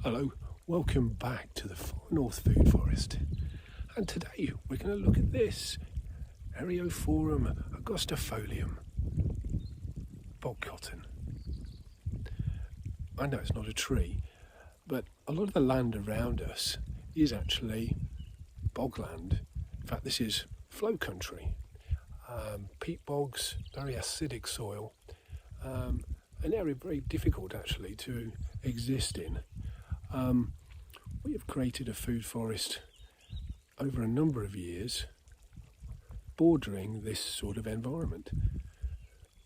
Hello, welcome back to the Far North Food Forest. And today we're going to look at this Eriophorum angustifolium, bog cotton. I know it's not a tree, but a lot of the land around us is actually bogland. In fact, this is flow country. Peat bogs, very acidic soil, an area very difficult actually to exist in. We have created a food forest over a number of years bordering this sort of environment.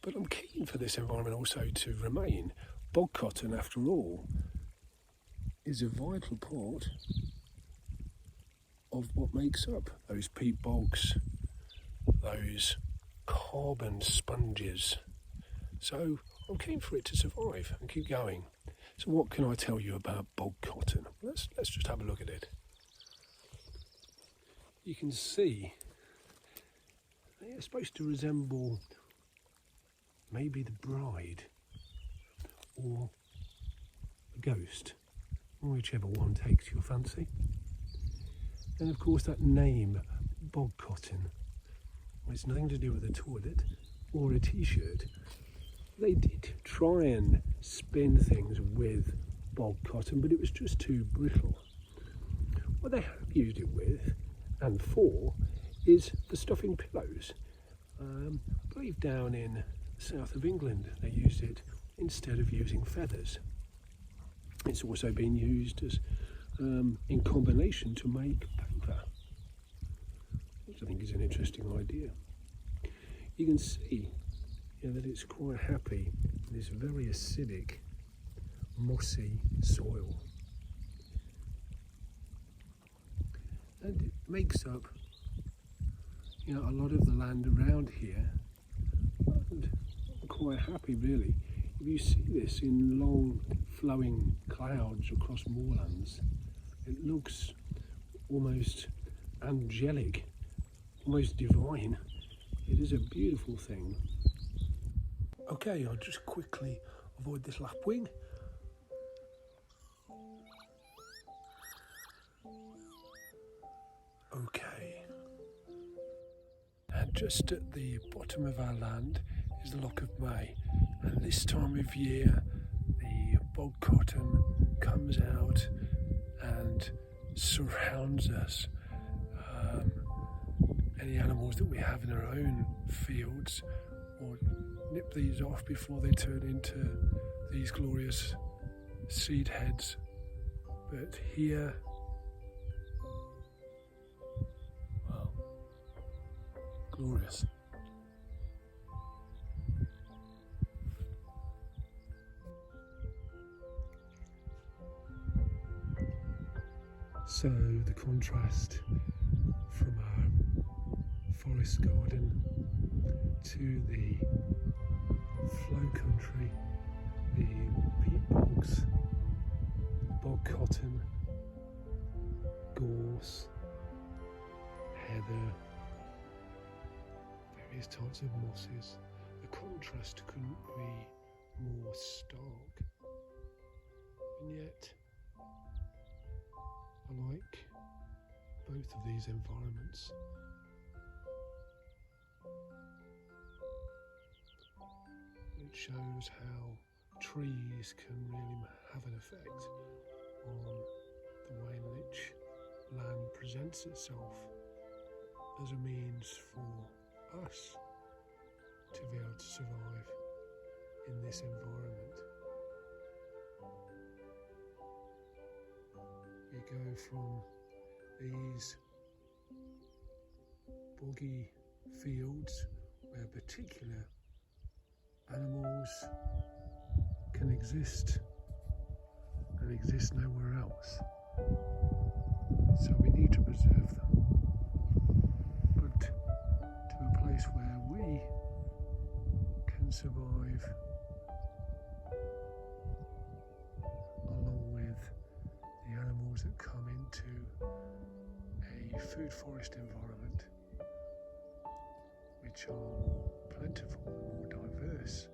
But I'm keen for this environment also to remain. Bog cotton, after all, is a vital part of what makes up those peat bogs, those carbon sponges. So I'm keen for it to survive and keep going. So what can I tell you about bog cotton? Let's just have a look at it. You can see they're supposed to resemble maybe the bride or a ghost, whichever one takes your fancy. And of course that name, bog cotton, well, it's nothing to do with a toilet or a t-shirt. They did try and spin things with bog cotton, but it was just too brittle. What they have used it with and for is for stuffing pillows. I believe down in the south of England they used it instead of using feathers. It's also been used as in combination to make paper, which I think is an interesting idea. You can see that it's quite happy in this very acidic, mossy soil. And it makes up a lot of the land around here. And I'm quite happy really. If you see this in long flowing clouds across moorlands, it looks almost angelic, almost divine. It is a beautiful thing. Okay, I'll just quickly avoid this lapwing. Okay. And just at the bottom of our land is the Loch of May. And this time of year, the bog cotton comes out and surrounds us. Any animals that we have in our own fields or nip these off before they turn into these glorious seed heads. But here, wow, glorious. So the contrast from our forest garden to the flow country, the peat bogs, bog cotton, gorse, heather, various types of mosses. The contrast couldn't be more stark, and yet I like both of these environments. It shows how trees can really have an effect on the way in which land presents itself as a means for us to be able to survive in this environment. We go from these boggy fields where particular animals can exist and exist nowhere else. So we need to preserve them. But to a place where we can survive along with the animals that come into a food forest environment, which are more plentiful and more diverse